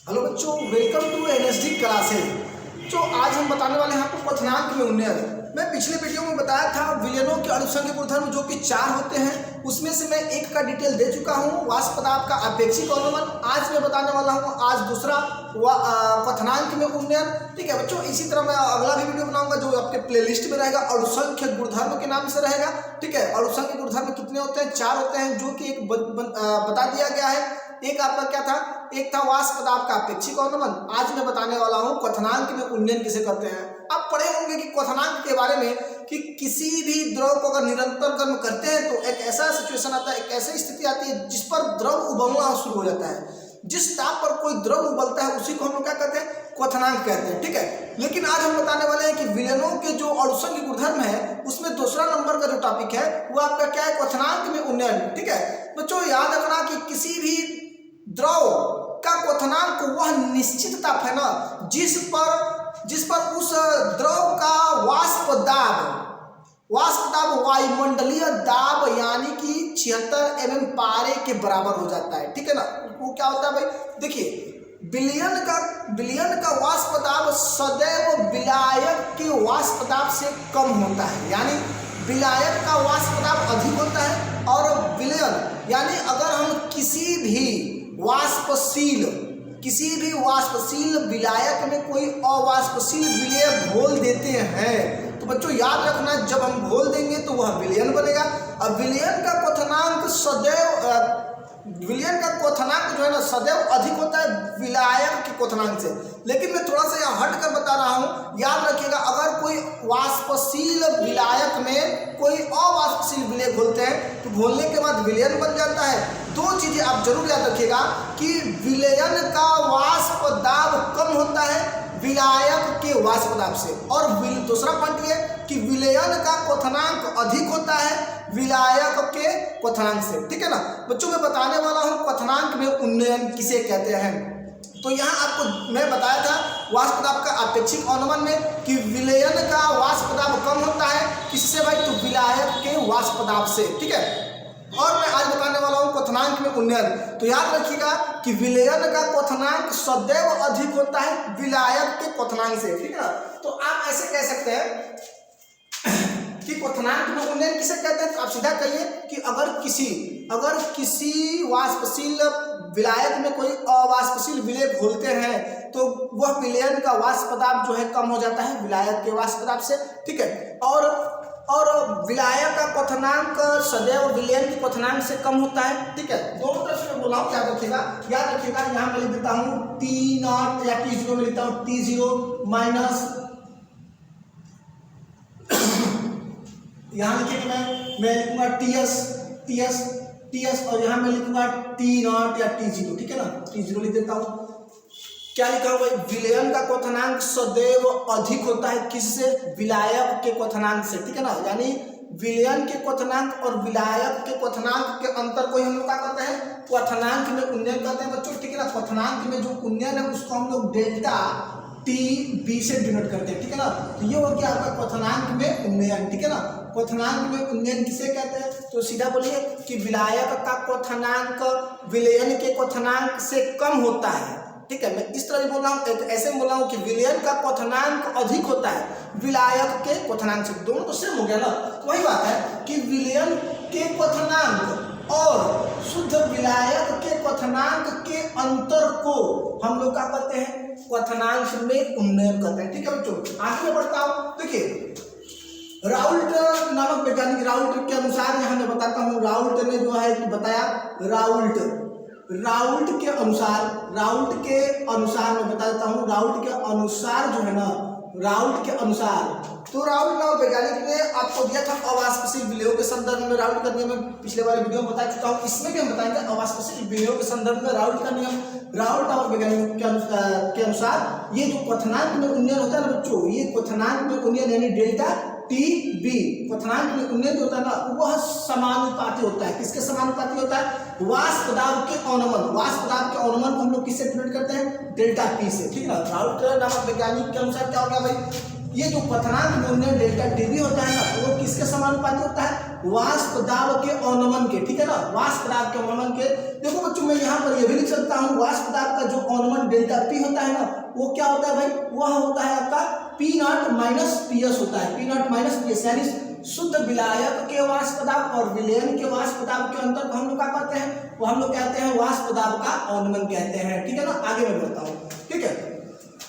Hello बच्चों, welcome to NSD classes. तो आज हम बताने वाले हैं आपको क्वथनांक में उन्नयन। मैं पिछले वीडियो में बताया था विलयनों के अनुषंगिक गुणधर्म जो कि 4 होते हैं, उसमें से मैं एक का डिटेल दे चुका हूं, वाष्प पदार्थ का अपेक्षिक अवनमन। आज मैं बताने वाला हूं आज दूसरा क्वथनांक में उन्नयन। ठीक है बच्चों, इसी तरह मैं अगला भी वीडियो बनाऊंगा जो आपके प्लेलिस्ट में रहेगा, अनुषंख्यक गुणधर्म के नाम से रहेगा। ठीक है, अनुषंख्यक गुणधर्म कितने होते हैं? 4 होते हैं, जो कि एक बता दिया गया है। एक आपका क्या था? एक था वाष्प पदार्थ का अपेक्षिक अवनमन। आज मैं बताने वाला हूं क्वथनांक में उन्नयन किसे कहते हैं। आप पढ़े होंगे कि क्वथनांक के बारे में कि किसी भी द्रव को अगर निरंतर गर्म करते हैं तो एक ऐसा सिचुएशन आता है, एक ऐसी स्थिति आती है जिस पर द्रव उबलना शुरू हो जाता है। जिस ताप पर कोई द्रव उबलता है उसी को हम लोग क्या कहते हैं? क्वथनांक कहते हैं। ठीक है, लेकिन आज हम बताने वाले हैं कि विलयनों के जो अनुषंगिक गुणधर्म है उसमें दूसरा नंबर का जो टॉपिक है वो आपका क्या है? क्वथनांक में उन्नयन। ठीक है बच्चों, याद रखना कि किसी भी द्रव का क्वथनांक वह निश्चित ताप है ना जिस पर उस द्रव का वाष्प दाब वायुमंडलीय दाब यानी कि 76 mm पारे के बराबर हो जाता है। ठीक है ना, वो क्या होता है भाई? देखिए, विलयन का वाष्प दाब सदैव विलायक के वाष्प दाब से कम होता है, यानी विलायक का वाष्प दाब अधिक होता है। और विलयन यानी अगर हम किसी भी वाष्पशील विलायक में कोई अवाष्पशील विलय घोल देते हैं तो बच्चों याद रखना, जब हम घोल देंगे तो वह विलयन बनेगा। और विलयन का क्वथनांक जो है ना सदैव अधिक होता है विलायक के क्वथनांक से। लेकिन मैं थोड़ा सा यहाँ हट कर बता रहा हूँ, याद रखिएगा, अगर कोई वाष्पशील विलायक में कोई अवाष्पशील विलय घोलते हैं तो घोलने के बाद विलयन बन जाता है। दो चीजें आप जरूर याद रखिएगा कि विलयन का वाष्प दाब कम होता है विलायक के वाष्प दाब से, और दूसरा पॉइंट ये कि विलयन का क्वथनांक अधिक होता है विलायक के क्वथनांक से। ठीक है ना बच्चों, मैं बताने वाला हूं क्वथनांक में उन्नयन किसे कहते हैं। तो यहाँ आपको मैं बताया था वाष्प दाब का अपेक्षिक अवनमन में कि विलयन का वाष्प दाब कम होता है किससे भाई? तो विलायक के वाष्प दाब से। ठीक है, और मैं आज बताने वाला हूं क्वथनांक में उन्नयन। तो याद रखिएगा कि विलयन का क्वथनांक सदैव अधिक होता है विलायक के क्वथनांक से। ठीक है ना, तो आप ऐसे कह सकते हैं कि क्वथनांक में उन्नयन किसे कहते हैं? तो आप सीधा कहिए कि अगर किसी वाष्पशील विलायक में कोई अवाष्पशील विलय घोलते हैं तो वह विलयन का वाष्प दाब जो है कम हो जाता है विलायक के वाष्प दाब से। ठीक है, और विलायक का क्वथनांक सदैव विलयन के क्वथनांक से कम होता है। ठीक है, दोनों तरफ से मैं बोला हूँ, याद रखिएगा। यहाँ मैं लिख देता हूँ T0 या T0 में लिखता हूँ T0 माइनस, यहाँ लिखिए मैं लिखूंगा TS और यहाँ मैं लिखूंगा T0 या T0। ठीक है ना, T0 लिख देता हूँ। क्या लिखा हुआ है? विलयन का क्वथनांक सदैव अधिक होता है किससे? विलायक के क्वथनांक से। ठीक है ना, यानी विलयन के क्वथनांक और विलायक के क्वथनांक के अंतर को हम लोग क्या कहते हैं? क्वथनांक में उन्नयन कहते हैं बच्चों। ठीक है ना, क्वथनांक में जो उन्नयन है उसको हम लोग डेल्टा TB से डिनोट करते हैं। ठीक है ना, तो ये हो गया आपका क्वथनांक में उन्नयन। ठीक है ना, क्वथनांक में उन्नयन किसे कहते हैं? तो सीधा बोलिए कि विलायक का क्वथनांक विलयन के क्वथनांक से कम होता है। ठीक है, मैं इस तरह बोल रहा हूँ, ऐसे बोल रहा हूँ कि विलयन का क्वथनांक अधिक होता है विलायक के क्वथनांक से। दोनों तो सेम हो गया ना। तो वही बात है कि विलयन के क्वथनांक और शुद्ध विलायक के क्वथनांक के अंतर को हम लोग क्या कहते हैं? क्वथनांक में उन्नयन कहते हैं। ठीक है बच्चों, आगे मैं बढ़ता हूँ। देखिए, राउल्ट नामक वैज्ञानिक, राउल्ट के अनुसार यहाँ मैं बताता हूँ, राउल्ट ने जो है बताया, राउल्ट के अनुसार मैं बता देता हूँ, राउल्ट के अनुसार जो है ना, तो राउल्ट नामक वैज्ञानिक ने आपको दिया था अवाष्पशील विलयों के संदर्भ में राउल्ट का नियम। मैं पिछले वाले वीडियो में बता चुका हूँ, इसमें भी हम बताएंगे अवाष्पशील विलयों के संदर्भ में राउल्ट का नियम। राउल्ट नामक वैज्ञानिक के अनुसार ये जो क्वथनांक में उन्नयन होता है ना बच्चों, ये क्वथनांक में उन्नयन यानी डेल्टा TB क्वथनांक में उन्नयन जो होता है ना वह समानुपाती होता है। किसके समानुपाती होता है? वाष्प दाब के अवनमन को हम लोग किससे डिनोट करते हैं? डेल्टा P से। ठीक है ना, राउल्ट नामक वैज्ञानिक के अनुसार क्या हो गया भाई? ये जो क्वथनांक में उन्नयन डेल्टा TB होता है ना वो किसके समानुपाती होता है? वाष्प दाब के अवनमन के। ठीक है ना, वाष्प दाब के अवनमन के। देखो बच्चों, मैं यहाँ पर यह भी लिख सकता हूँ वाष्प दाब का जो अवनमन डेल्टा पी होता है ना, वो क्या होता है भाई, वह होता है आपका P naught minus P S होता है, P naught minus P S, यानी शुद्ध विलायक के वाष्प दाब और विलयन के वाष्प दाब के अंतर को हम लोग क्या कहते हैं, वो हम लोग कहते हैं वाष्प दाब का अवनमन कहते हैं। ठीक है ना, आगे मैं बढ़ता हूँ। ठीक है,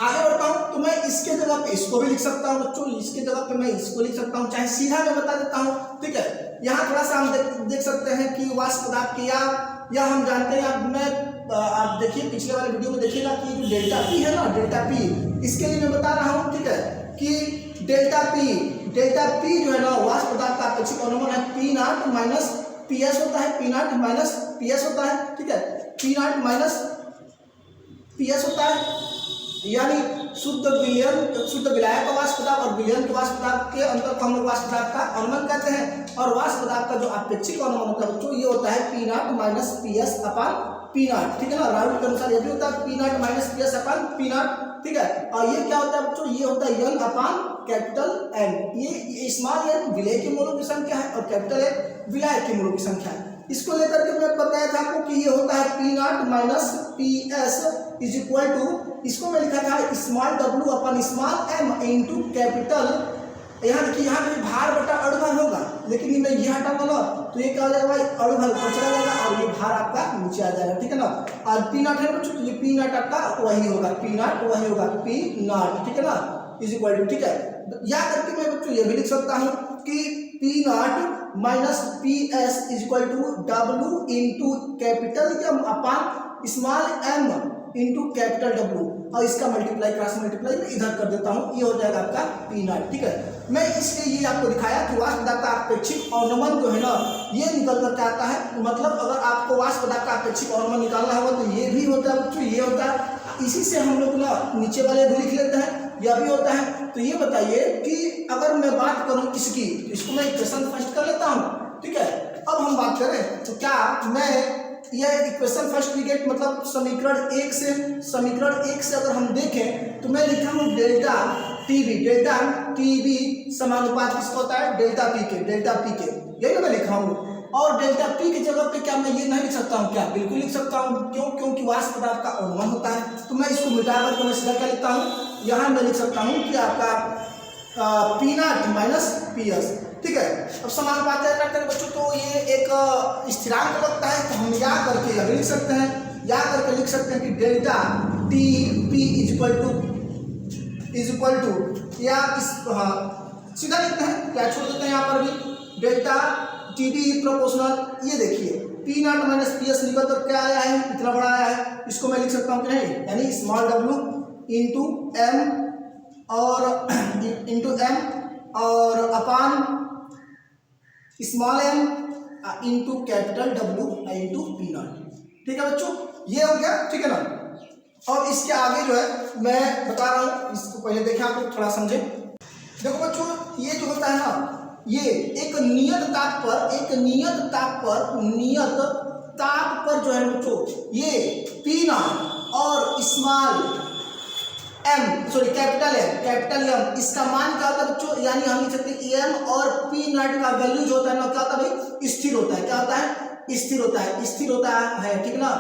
आगे बढ़ता हूँ तो मैं इसके जगह पे इसको भी लिख सकता हूँ बच्चों, इसके जगह पे मैं इसको लिख सकता हूँ, चाहे सीधा मैं बता देता हूँ। ठीक है, यहाँ थोड़ा सा हम देख सकते हैं कि वाष्प दाब किया, या हम जानते हैं, अब मैं आप देखिए पिछले वाले वीडियो में देखिएगा कि जो डेल्टा पी है ना, डेल्टा पी, इसके लिए मैं बता रहा हूँ। ठीक है, कि डेल्टा पी जो है ना वाष्प दाब का अपेक्षित अवनमन है P naught minus P S होता है, P naught minus P S होता है। ठीक है, P naught minus P S होता है, यानी शुद्ध विलायक का वाष्प दाब और विलयन के वाष्प दाब के अंतर को हम लोग वाष्प दाब का अवनमन कहते हैं। और वाष्प दाब का जो अपेक्षित अवनमन होता है बच्चों, ये होता है P naught minus P S अपान पी नॉट। ठीक है ना, राउल के अनुसार ये भी होता है P naught minus P S अपान पी नॉट। ठीक है, और ये क्या होता है बच्चों, ये होता है एन अपान कैपिटल एन। ये स्मॉल एन विलय के मूलों की संख्या है और कैपिटल एन विलायक के मूलों की संख्या है। इसको लेकर के मैं बताया था आपको कि ये होता है P naught minus P S is equal to, इसको मैं लिखा था small W upon small M into capital, यहाँ देखिए यहाँ पे भार बटा अड़ुभर होगा, लेकिन मैं ये हटाऊंगा ना तो ये क्या हो जाएगा भाई, अड़ुभर ऊपर चला जाएगा और ये भार आपका नीचे आ जाएगा। ठीक है ना, और पी नॉट है बच्चों, ये पी नॉट आपका वही होगा, पी नॉट वही होगा, पी नॉट। ठीक है ना, इज इक्वल टू, ठीक है, या करके मैं बच्चों ये भी लिख सकता हूँ कि P naught minus P S is equal to W into capital M upon small M into capital W, और इसका मल्टीप्लाई क्रॉस मल्टीप्लाई मैं इधर कर देता हूँ, ये हो जाएगा आपका पी नॉट। ठीक है, मैं इसलिए ये आपको दिखाया कि वाष्प दाब का अपेक्षित अवनमन जो है ना, ये निकल करके आता है। मतलब अगर आपको वाष्प दाब का अपेक्षित अवनमन निकालना होगा तो ये भी होता है बच्चों, ये होता है, इसी से हम लोग ना नीचे वाले भी लिख लेते हैं, यह भी होता है। तो ये बताइए कि अगर मैं बात करूँ इसकी, तो इसको मैं इक्वेशन फर्स्ट कर लेता हूँ। ठीक है, अब हम बात करें तो क्या मैं यह इक्वेशन फर्स्ट विकेट मतलब समीकरण एक से अगर हम देखें तो मैं लिखा हूँ डेल्टा टीबी समानुपात किसको होता है, डेल्टा पी के, यही मैं लिखा हूँ। और डेल्टा पी की जगह पे क्या मैं ये नहीं लिख सकता हूँ क्या, बिल्कुल लिख सकता हूँ। क्यों, क्योंकि वाष्प दाब का अवनमन होता है। तो मैं इसको मिटा करके मैं सीधा क्या लिखता हूँ, यहाँ मैं लिख सकता हूँ कि आपका P naught minus P S. ठीक है, अब समानुपात करते हैं बच्चों, तो ये एक स्थिरांक लगता है, तो हम या करके अभी लिख सकते हैं, या करके लिख सकते हैं कि delta T P is equal to, या इस सीधा लिखते हैं, क्या छोड़ देते हैं यहाँ पर भी, डेल्टा टी डी प्रोपोर्शनल, ये देखिए P naught minus P S निकल कर क्या आया है, इतना बड़ा आया है, इसको मैं लिख सकता हूँ कि नहीं, यानी स्मॉल डब्ल्यू इंटू एम और upon small M into capital W into P naught. ठीक है बच्चों, ये हो गया। ठीक है ना, और इसके आगे जो है मैं बता रहा हूँ, इसको पहले देखें आप लोग थोड़ा समझे। देखो बच्चों, ये जो होता है ना, ये एक नियत ताप पर जो है बच्चों, ये पी नॉट और स्मॉल कैपिटल एम इसका मान क्या होता है बच्चों, यानी हम लिख सकते हैं एम और पी नॉट का वैल्यू जो होता है ना, क्या होता है भाई, स्थिर होता है। क्या होता है, स्थिर होता है। ठीक ना,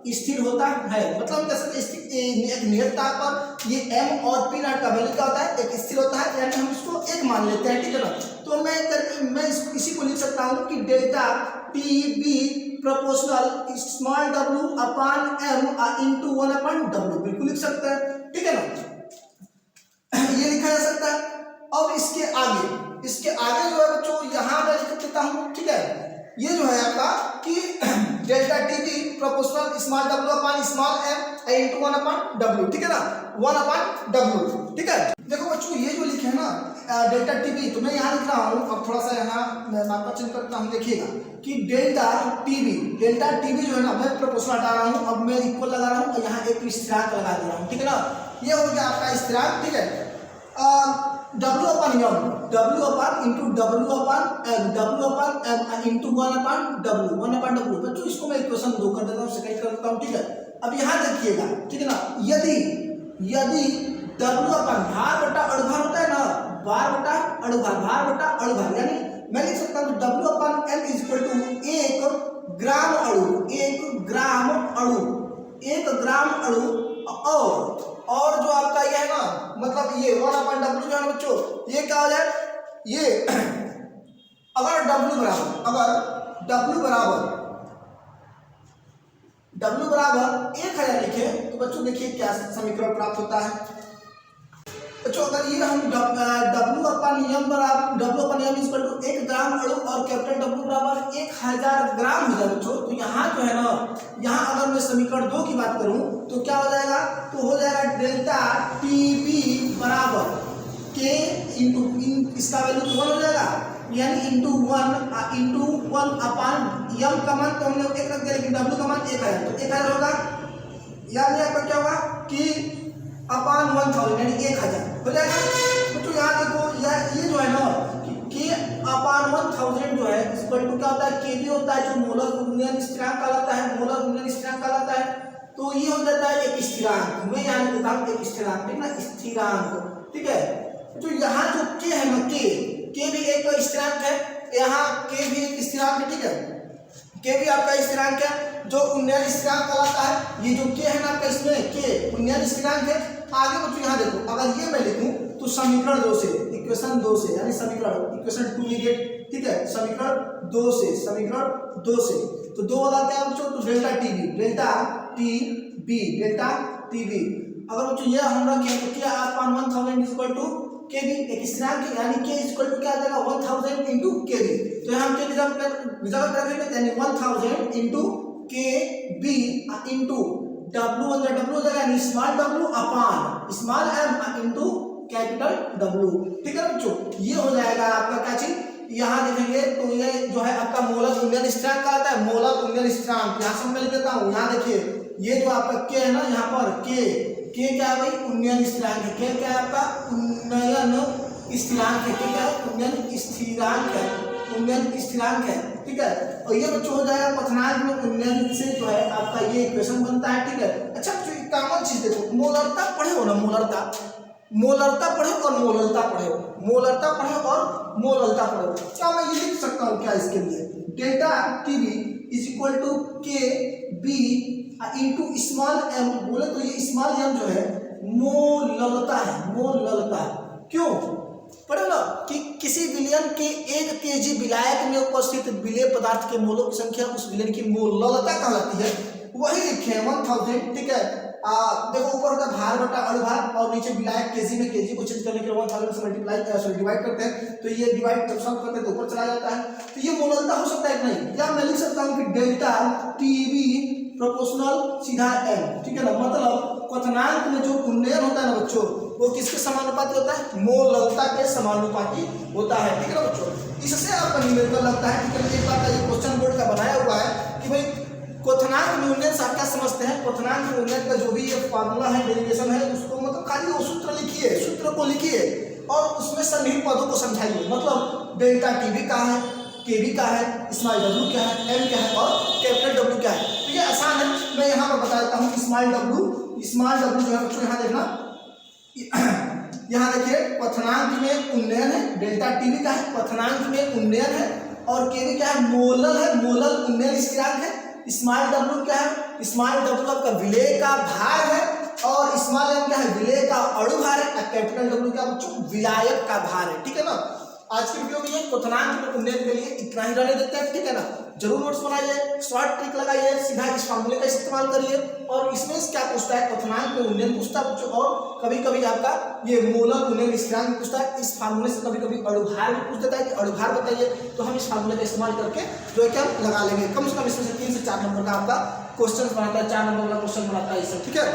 स्थिर होता है, मतलब एक नियत ताप पर ये एम और पी नॉट का वैल्यू क्या होता है, एक स्थिर होता है, यानी हम इसको एक मान लेते हैं। ठीक है ना, तो मैं इसी को लिख सकता हूँ कि delta T B proportional small W upon M into 1 upon W, बिल्कुल लिख सकते हैं। ठीक है ना, ये लिखा जा सकता है। अब इसके आगे जो है बच्चों, यहाँ मैं लिख देता हूँ। ठीक है, ये जो है आपका कि delta T B proportional small W upon small M into 1 upon W. ठीक है ना, 1 अपान डब्ल्यू। ठीक है, देखो बच्चों, ये जो लिखे है ना डेल्टा टी बी, तो मैं यहाँ लिख रहा हूँ, अब थोड़ा सा यहाँ मैं मार्कर चेंज करता हूँ, देखिएगा कि डेल्टा टी बी जो है ना, मैं प्रोपोर्शनल हटा रहा हूँ, अब मैं इक्वल लगा रहा हूँ और यहाँ एक स्थिरांक लगा दे रहा हूँ। ठीक है ना, ये हो गया आपका स्थिरांक। ठीक है, W upon M into 1 upon W. बच्चों इसको मैं इक्वेशन 2 कर देता हूँ, सेकंड कर देता हूँ। ठीक है, अब यहाँ देखिएगा। ठीक है ना, यदि डब्ल्यू अपान भार बटा अड़ुभार होता है ना, भार बटा अड़ुभार, यानी मैं लिख सकता हूँ W upon M is equal to 1 gram अणु 1 ग्राम अणु और जो आपका ये है ना, मतलब ये 1/W जो है ना बच्चों, ये क्या हो जाए, ये अगर W बराबर 1000 लिखे तो बच्चों देखिए क्या समीकरण प्राप्त होता है। बच्चों अगर ये हम W अपन नियम इक्वल टू 1 ग्राम अणु और कैपिटल W बराबर 1000 ग्राम हो जाए बच्चों, तो यहाँ जो है ना, यहाँ अगर मैं समीकरण 2 की बात करूँ तो क्या हो जाएगा, तो हो जाएगा डेल्टा TB बराबर K इंटू इसका वैल्यू 1 हो जाएगा, यानी इंटू 1 अपान यम का मान तो हमने 1 रख दिया, लेकिन W का मान 1000 तो 1000 होगा, यानी आपका क्या होगा कि अपान 1000 यानी 1000 हो जाएगा। तो यहाँ देखो ये जो है ना कि अपान 1000 जो है इक्वल टू क्या होता है, KB होता है जो मोलर उन्नयन स्थिरांक कहलाता है, तो ये हो जाता है एक स्थिरांक, मैं यहाँ लिखता हूँ एक स्थिरांक, ठीक ना, स्थिरांक, ठीक है। तो यहाँ जो K है ना, K भी एक स्थिरांक है, यहाँ K भी एक स्थिरांक है, ठीक है, K भी आपका स्थिरांक है जो उन्नयन स्थिरांक कहलाता है। ये जो K है ना आपका, इसमें K उन्नयन स्थिरांक है। आगे बच्चों यहाँ देखो, अगर ये मैं लिखूं तो समीकरण 2 से, इक्वेशन 2 से, यानी इक्वेशन 2 ये गेट, ठीक है, समीकरण 2 से तो 2 वाला क्या है बच्चों, तो डेल्टा टीबी अगर बच्चों ये हम रखें तो क्या अपान 1000 इक्वल टू केबी, एक स्थिरांक है, यानी K इक्वल टू क्या आ जाएगा 1000 इंटू केबी, तो यहाँ हम K रिजर्व करेंगे, यानी 1000 इंटू केबी इंटू W हो जाएगा, यानी स्मॉल W अपान small m into capital W, ठीक है बच्चों। ये हो जाएगा आपका क्या चीज, यहाँ देखेंगे तो ये जो है आपका मोलर उन्नयन स्थिरांक कहलाता है, मोलर उन्नयन स्थिरांक। यहाँ से मैं लिख देता हूँ, यहाँ देखिए ये जो आपका K है ना, यहाँ पर K क्या है भाई, उन्नयन स्थिरांक है, K क्या है आपका उन्नयन स्थिरांक है, क्या है उन्नयन स्थिरांक है, ठीक है। और ये बच्चों हो जाएगा क्वथनांक में उन्नयन से जो है आपका ये इक्वेशन बनता है, ठीक है। अच्छा बच्चों एक कॉमन चीज देखो, मोलरता पढ़े हो ना, मोलरता पढ़े और मोलरता पढ़े, क्या मैं ये लिख सकता हूँ क्या इसके लिए, delta TB is equal to K B into small M, बोले तो ये स्मॉल एम जो है मोलरता है, क्यों पढ़ो ना कि किसी विलयन के 1 kg विलायक में उपस्थित विलेय पदार्थ के मोलों की संख्या उस विलयन की मोलरता कहलाती है, वही लिखे 1000, ठीक है। देखो ऊपर होता है भार बटा अणुभार और नीचे विलायक केजी में, केजी को चेंज करने के लिए 1000 से डिवाइड करते हैं, तो ये डिवाइड जब सॉल्व करते हैं तो ऊपर चला जाता है, तो ये मोलरता हो सकता है कि नहीं, या मैं लिख सकता हूँ कि डेल्टा टीबी प्रोपोर्शनल सीधा m, ठीक है ना, मतलब क्वथनांक में जो उन्नयन होता है ना बच्चों, वो किसके समानुपाती होता है, मोलरता के समानुपाती होता है, ठीक है ना बच्चों। इससे आपका न्यूमेरिकल लगता है, ठीक है। एक बार का ये क्वेश्चन बोर्ड का बनाया हुआ है कि भाई क्वथनांक में उन्नयन से आप क्या समझते हैं, क्वथनांक में उन्नयन का जो भी ये फार्मूला है, डेरिवेशन है, उसको मतलब खाली वो सूत्र को लिखिए और उसमें सन्निहित पदों को समझाइए, मतलब डेल्टा टीबी का है, केबी का है, स्मॉल W क्या है, M क्या है और कैपिटल W क्या है। तो ये आसान है, मैं यहाँ पर बता देता हूँ स्मॉल W जो है बच्चों, यहाँ देखना, यहाँ देखिए क्वथनांक में उन्नयन है, डेल्टा टीबी का है, क्वथनांक में उन्नयन है, और केबी क्या है, मोलर उन्नयन स्थिरांक है, स्मॉल W क्या है, स्मॉल W आपका विलेय का भार है, और स्मॉल m क्या है, विलेय का अणुभार है, कैपिटल W क्या बच्चों, विलायक का भार है, ठीक है ना। आज की वीडियो में ये क्वथनांक में उन्नयन के लिए इतना ही रहने देते हैं, ठीक है ना। जरूर नोट्स बनाइए, शॉर्ट ट्रिक लगाइए, सीधा इस फार्मूले का इस्तेमाल करिए, और इसमें क्या पूछता है, क्वथनांक में उन्नयन पूछता है बच्चों, और कभी कभी आपका ये मोलर उन्नयन स्थिरांक पूछता है। इस फार्मूले से कभी कभी अणुभार भी पूछ देता है कि अणुभार बताइए, तो हम इस फार्मूले का इस्तेमाल करके जो है क्या लगा लेंगे। कम से कम इसमें से 3 से 4 नंबर का आपका क्वेश्चन बनाता है, 4 नंबर का क्वेश्चन बनाता है इससे, ठीक है।